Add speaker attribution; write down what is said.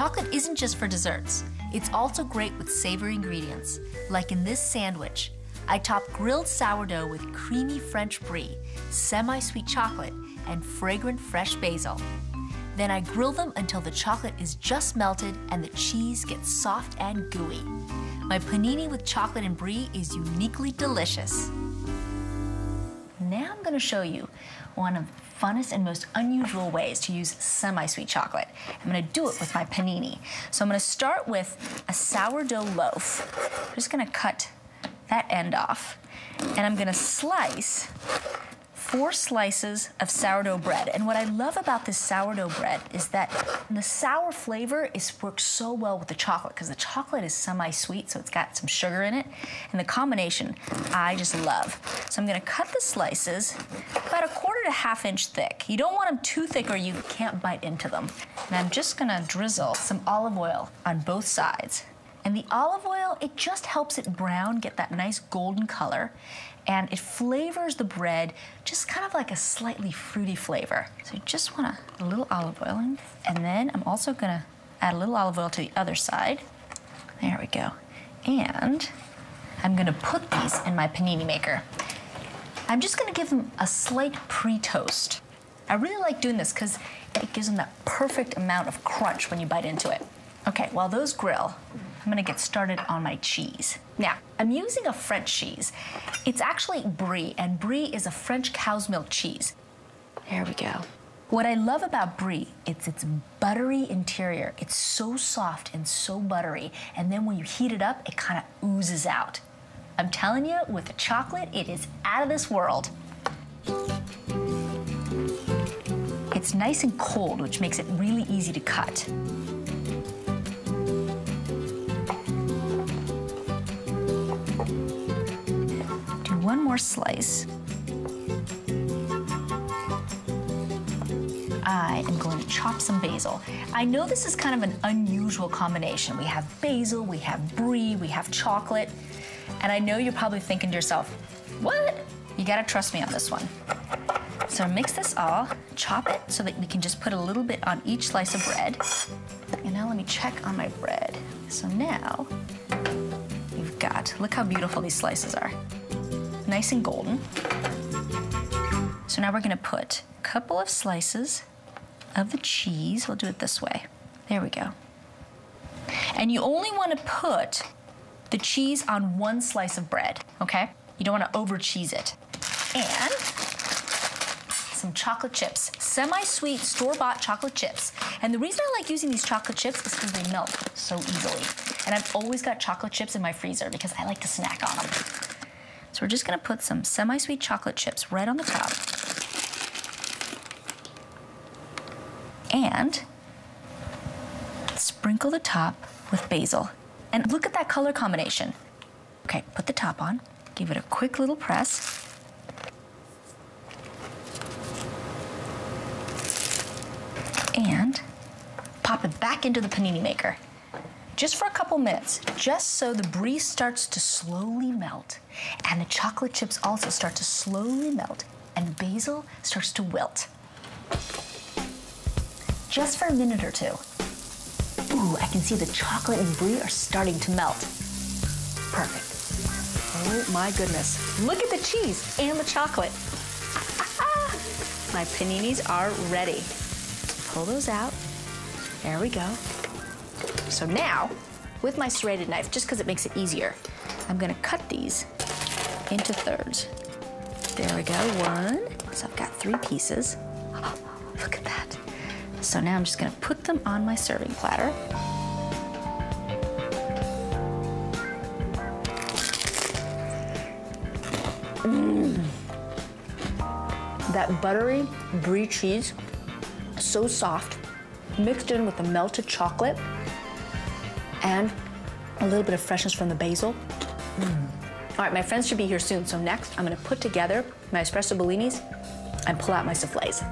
Speaker 1: Chocolate isn't just for desserts. It's also great with savory ingredients, like in this sandwich. I top grilled sourdough with creamy French brie, semi-sweet chocolate, and fragrant fresh basil. Then I grill them until the chocolate is just melted and the cheese gets soft and gooey. My panini with chocolate and brie is uniquely delicious. Now I'm gonna show you one of the funnest and most unusual ways to use semi-sweet chocolate. I'm gonna do it with my panini. So I'm gonna start with a sourdough loaf. I'm just gonna cut that end off, and I'm gonna slice 4 slices of sourdough bread. And what I love about this sourdough bread is that the sour flavor works so well with the chocolate, because the chocolate is semi-sweet, so it's got some sugar in it. And the combination I just love. So I'm gonna cut the slices about 1/4 to 1/2 inch thick. You don't want them too thick or you can't bite into them. And I'm just gonna drizzle some olive oil on both sides. And the olive oil, it just helps it brown, get that nice golden color, and it flavors the bread just kind of like a slightly fruity flavor. So you just want a little olive oil in. And then I'm also gonna add a little olive oil to the other side. There we go. And I'm gonna put these in my panini maker. I'm just gonna give them a slight pre-toast. I really like doing this because it gives them that perfect amount of crunch when you bite into it. Okay, while those grill, I'm gonna get started on my cheese. Now, I'm using a French cheese. It's actually brie, and brie is a French cow's milk cheese. There we go. What I love about brie, it's its buttery interior. It's so soft and so buttery, and then when you heat it up, it kind of oozes out. I'm telling you, with the chocolate, it is out of this world. It's nice and cold, which makes it really easy to cut. One more slice. I am going to chop some basil. I know this is kind of an unusual combination. We have basil, we have brie, we have chocolate, and I know you're probably thinking to yourself, what? You gotta trust me on this one. So mix this all, chop it so that we can just put a little bit on each slice of bread. And now let me check on my bread. So now, you've got, look how beautiful these slices are. Nice and golden. So now we're gonna put a couple of slices of the cheese. We'll do it this way. There we go. And you only wanna put the cheese on 1 slice of bread, okay? You don't wanna over cheese it. And some chocolate chips, semi-sweet store-bought chocolate chips. And the reason I like using these chocolate chips is because they melt so easily. And I've always got chocolate chips in my freezer because I like to snack on them. So we're just gonna put some semi-sweet chocolate chips right on the top. And sprinkle the top with basil. And look at that color combination. Okay, put the top on, give it a quick little press. And pop it back into the panini maker. Just for a couple minutes, just so the brie starts to slowly melt, and the chocolate chips also start to slowly melt, and the basil starts to wilt. Just for a minute or 2. Ooh, I can see the chocolate and brie are starting to melt. Perfect. Oh my goodness. Look at the cheese and the chocolate. My paninis are ready. Pull those out. There we go. So now, with my serrated knife, just because it makes it easier, I'm gonna cut these into thirds. There we go, 1. So I've got 3 pieces. Oh, look at that. So now I'm just gonna put them on my serving platter. That buttery brie cheese, so soft, mixed in with the melted chocolate and a little bit of freshness from the basil. All right, my friends should be here soon. So next, I'm gonna put together my espresso bellinis and pull out my soufflés.